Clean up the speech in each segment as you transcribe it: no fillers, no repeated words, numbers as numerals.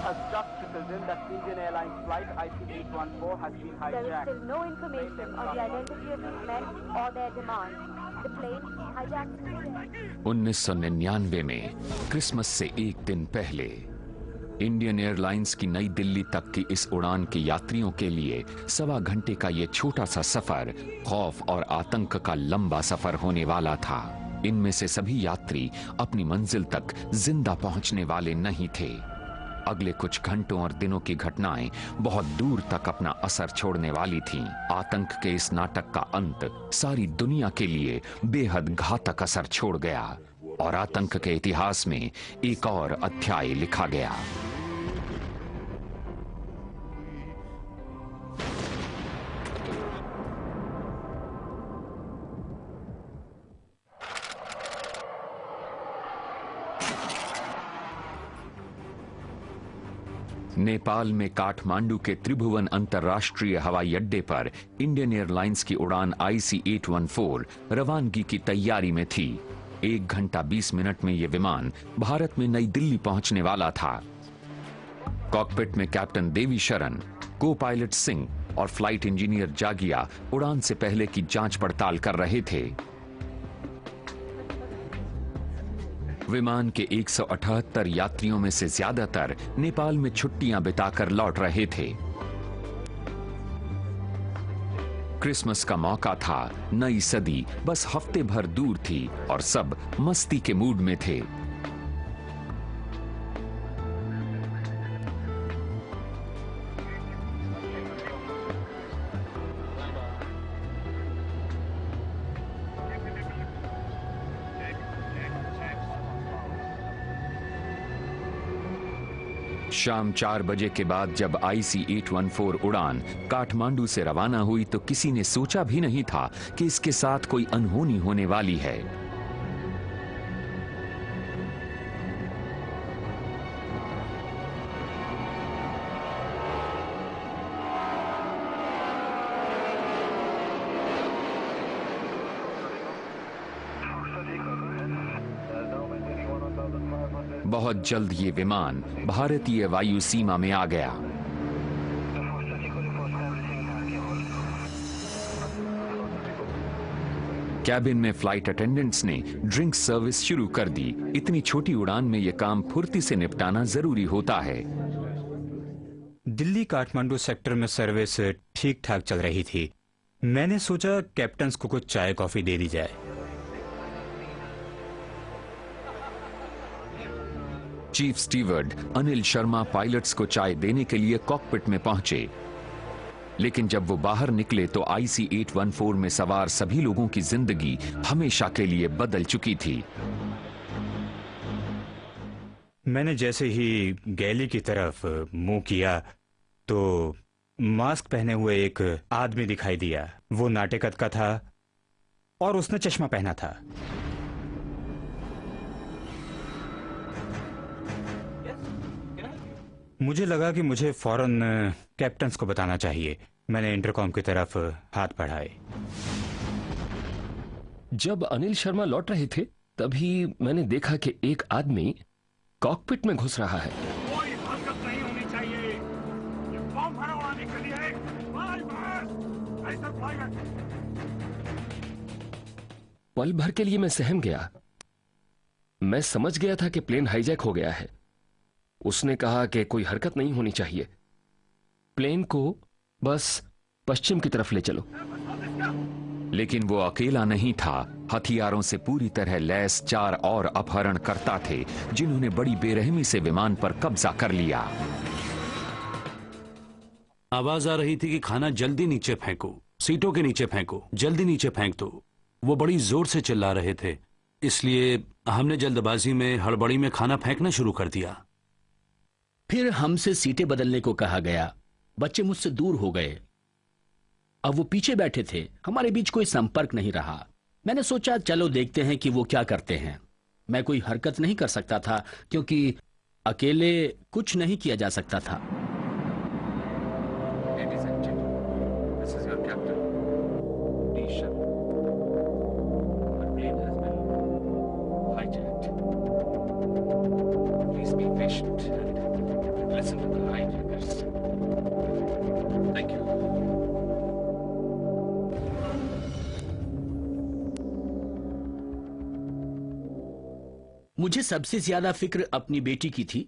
Citizen that Indian Airlines flight IC814 has been hijacked. There is still no information on the identity of these men or their demands. The plane hijacked today. 1999 में Christmas से एक दिन पहले Indian airlines की नई दिल्ली तक की इस उड़ान के यात्रियों के लिए 1.25 घंटे का ये छोटा सा सफर खौफ और आतंक का लंबा सफर होने वाला था। इनमें से सभी यात्री अपनी मंजिल तक जिंदा पहुंचने वाले नहीं थे। अगले कुछ घंटों और दिनों की घटनाएं बहुत दूर तक अपना असर छोड़ने वाली थीं। आतंक के इस नाटक का अंत सारी दुनिया के लिए बेहद घातक असर छोड़ गया और आतंक के इतिहास में एक और अध्याय लिखा गया। नेपाल में काठमांडू के त्रिभुवन अंतर्राष्ट्रीय हवाई अड्डे पर इंडियन एयरलाइंस की उड़ान IC814 रवानगी की तैयारी में थी। 1 घंटा 20 मिनट में यह विमान भारत में नई दिल्ली पहुंचने वाला था। कॉकपिट में कैप्टन देवी शरण, को पायलट सिंह और फ्लाइट इंजीनियर जागिया उड़ान से पहले की जांच पड़ताल कर रहे थे। विमान के 178 यात्रियों में से ज्यादातर नेपाल में छुट्टियां बिताकर लौट रहे थे। क्रिसमस का मौका था, नई सदी बस हफ्ते भर दूर थी और सब मस्ती के मूड में थे। शाम 4 बजे के बाद जब IC814 उड़ान काठमांडू से रवाना हुई तो किसी ने सोचा भी नहीं था कि इसके साथ कोई अनहोनी होने वाली है। बहुत जल्द ये विमान भारतीय वायु सीमा में आ गया। कैबिन में फ्लाइट अटेंडेंट्स ने ड्रिंक सर्विस शुरू कर दी। इतनी छोटी उड़ान में यह काम फुर्ती से निपटाना जरूरी होता है। दिल्ली काठमांडू सेक्टर में सर्विस ठीक ठाक चल रही थी। मैंने सोचा कैप्टन्स को कुछ चाय कॉफी दे दी जाए। Chief steward Anil Sharma pilots को चाय देने के लिए कॉकपिट में पहुंचे, लेकिन जब वो बाहर निकले तो IC814 में सवार सभी लोगों की जिंदगी हमेशा के लिए बदल चुकी थी। मैंने जैसे ही गैली की तरफ मुंह किया तो मास्क पहने हुए एक आदमी दिखाई दिया। वो नाटेकत का था और उसने चश्मा पहना था। मुझे लगा कि मुझे फौरन कैप्टन्स को बताना चाहिए। मैंने इंटरकॉम की तरफ हाथ बढ़ाए। जब अनिल शर्मा लौट रहे थे तभी मैंने देखा कि एक आदमी कॉकपिट में घुस रहा है। कोई हरकत नहीं होनी चाहिए। ये बम भरवाने के लिए पल भर के लिए मैं सहम गया। मैं समझ गया था कि प्लेन हाईजैक हो गया है। उसने कहा कि कोई हरकत नहीं होनी चाहिए, प्लेन को बस पश्चिम की तरफ ले चलो। लेकिन वो अकेला नहीं था। हथियारों से पूरी तरह लैस 4 और अपहरणकर्ता थे जिन्होंने बड़ी बेरहमी से विमान पर कब्जा कर लिया। आवाज आ रही थी कि खाना जल्दी नीचे फेंको, सीटों के नीचे फेंको, जल्दी नीचे फेंक दो। वो बड़ी जोर से चिल्ला रहे थे, इसलिए हमने जल्दबाजी में हड़बड़ी में खाना फेंकना शुरू कर दिया। फिर हमसे सीटें बदलने को कहा गया। बच्चे मुझसे दूर हो गए। अब वो पीछे बैठे थे, हमारे बीच कोई संपर्क नहीं रहा। मैंने सोचा चलो देखते हैं कि वो क्या करते हैं। मैं कोई हरकत नहीं कर सकता था क्योंकि अकेले कुछ नहीं किया जा सकता था। Listen मुझे सबसे ज्यादा फिक्र अपनी बेटी की थी।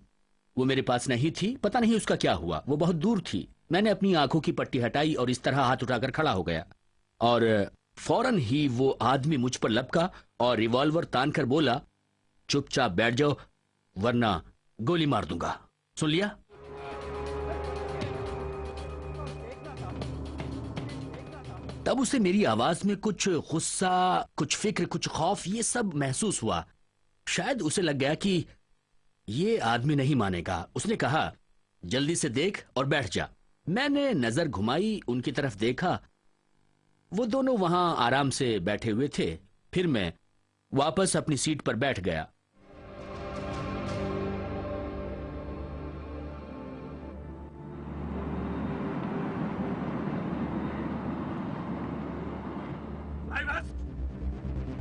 वो मेरे पास नहीं थी, पता नहीं उसका क्या हुआ, वो बहुत दूर थी। मैंने अपनी आंखों की पट्टी हटाई और इस तरह हाथ उठाकर खड़ा हो गया और फौरन ही वो आदमी मुझ पर लपका और रिवॉल्वर तान कर बोला, चुपचाप बैठ जाओ वरना गोली मार दूंगा। सुन लिया? तब उसे मेरी आवाज में कुछ गुस्सा, कुछ फिक्र, कुछ खौफ, ये सब महसूस हुआ। शायद उसे लग गया कि ये आदमी नहीं मानेगा। उसने कहा, जल्दी से देख और बैठ जा। मैंने नजर घुमाई, उनकी तरफ देखा, वो दोनों वहां आराम से बैठे हुए थे। फिर मैं वापस अपनी सीट पर बैठ गया।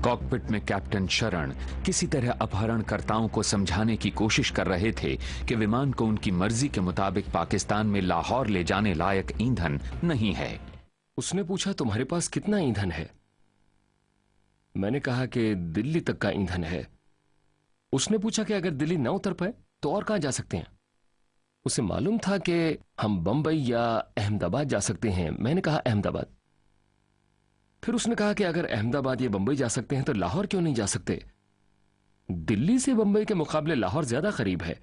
कॉकपिट में कैप्टन शरण किसी तरह अपहरणकर्ताओं को समझाने की कोशिश कर रहे थे कि विमान को उनकी मर्जी के मुताबिक पाकिस्तान में लाहौर ले जाने लायक ईंधन नहीं है। उसने पूछा, तुम्हारे पास कितना ईंधन है? मैंने कहा कि दिल्ली तक का ईंधन है। उसने पूछा कि अगर दिल्ली न उतर पाए तो और कहां जा सकते हैं? उसे मालूम था कि हम बंबई या अहमदाबाद जा सकते हैं। मैंने कहा अहमदाबाद। फिर उसने कहा कि अगर अहमदाबाद या बंबई जा सकते हैं तो लाहौर क्यों नहीं जा सकते? दिल्ली से बंबई के मुकाबले लाहौर ज्यादा करीब है।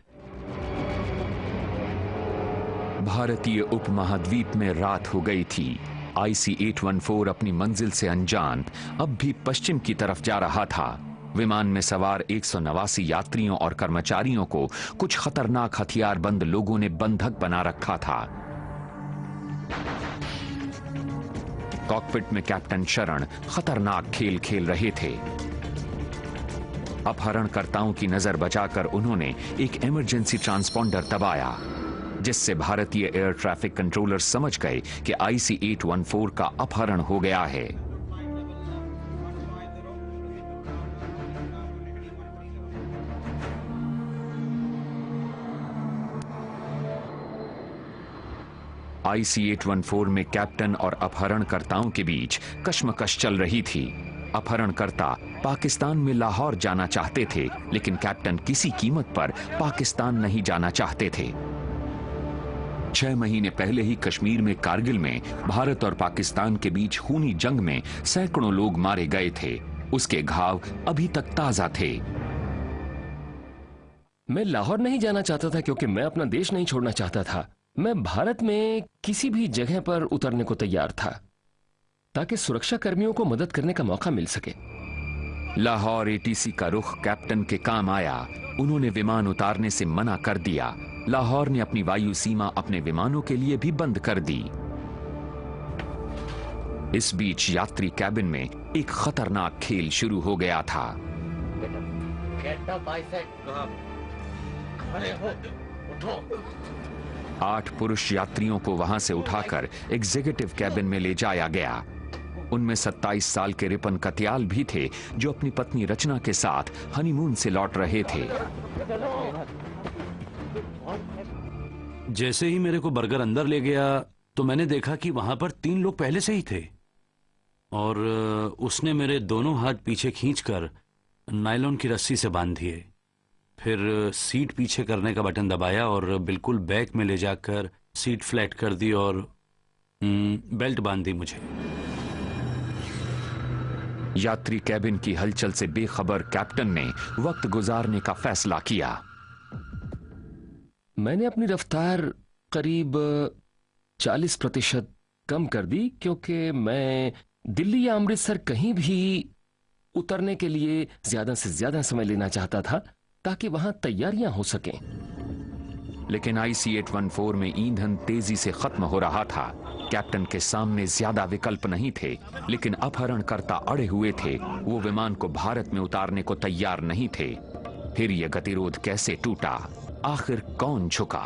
भारतीय उपमहाद्वीप में रात हो गई थी। IC-814 अपनी मंजिल से अनजान अब भी पश्चिम की तरफ जा रहा था। विमान में सवार 189 यात्रियों और कर्मचारियों को कुछ खतरनाक हथियारबंद लोगों ने बंधक बना रखा था। कॉकपिट में कैप्टन शरण खतरनाक खेल खेल रहे थे। अपहरणकर्ताओं की नजर बचाकर उन्होंने एक इमरजेंसी ट्रांसपॉन्डर दबाया, जिससे भारतीय एयर ट्रैफिक कंट्रोलर समझ गए कि IC-814 का अपहरण हो गया है। IC-814 में कैप्टन और अपहरणकर्ताओं के बीच कश्मकश चल रही थी। अपहरणकर्ता पाकिस्तान में लाहौर जाना चाहते थे, लेकिन कैप्टन किसी कीमत पर पाकिस्तान नहीं जाना चाहते थे। 6 महीने पहले ही कश्मीर में कारगिल में भारत और पाकिस्तान के बीच खूनी जंग में सैकड़ों लोग मारे गए थे। उसके घाव अभी तक ताजा थे। मैं लाहौर नहीं जाना चाहता था क्योंकि मैं अपना देश नहीं छोड़ना चाहता था। मैं भारत में किसी भी जगह पर उतरने को तैयार था ताकि सुरक्षा कर्मियों को मदद करने का मौका मिल सके। लाहौर ATC का रुख कैप्टन के काम आया। उन्होंने विमान उतारने से मना कर दिया। लाहौर ने अपनी वायु सीमा अपने विमानों के लिए भी बंद कर दी। इस बीच यात्री कैबिन में एक खतरनाक खेल शुरू हो गया था। 8 पुरुष यात्रियों को वहां से उठाकर एग्जीक्यूटिव कैबिन में ले जाया गया। उनमें 27 साल के रिपन कत्याल भी थे, जो अपनी पत्नी रचना के साथ हनीमून से लौट रहे थे। जैसे ही मेरे को बर्गर अंदर ले गया तो मैंने देखा कि वहां पर 3 लोग पहले से ही थे और उसने मेरे दोनों हाथ पीछे खींचकर नायलॉन की रस्सी से बांध दिए। फिर सीट पीछे करने का बटन दबाया और बिल्कुल बैक में ले जाकर सीट फ्लैट कर दी और बेल्ट बांध दी मुझे। यात्री कैबिन की हलचल से बेखबर कैप्टन ने वक्त गुजारने का फैसला किया। मैंने अपनी रफ्तार करीब 40% कम कर दी क्योंकि मैं दिल्ली या अमृतसर कहीं भी उतरने के लिए ज्यादा से ज्यादा समय लेना चाहता था ताकि वहां तैयारियां हो सकें। लेकिन IC-814 में ईंधन तेजी से खत्म हो रहा था। कैप्टन के सामने ज्यादा विकल्प नहीं थे, लेकिन अपहरणकर्ता अड़े हुए थे। वो विमान को भारत में उतारने को तैयार नहीं थे। फिर यह गतिरोध कैसे टूटा? आखिर कौन झुका?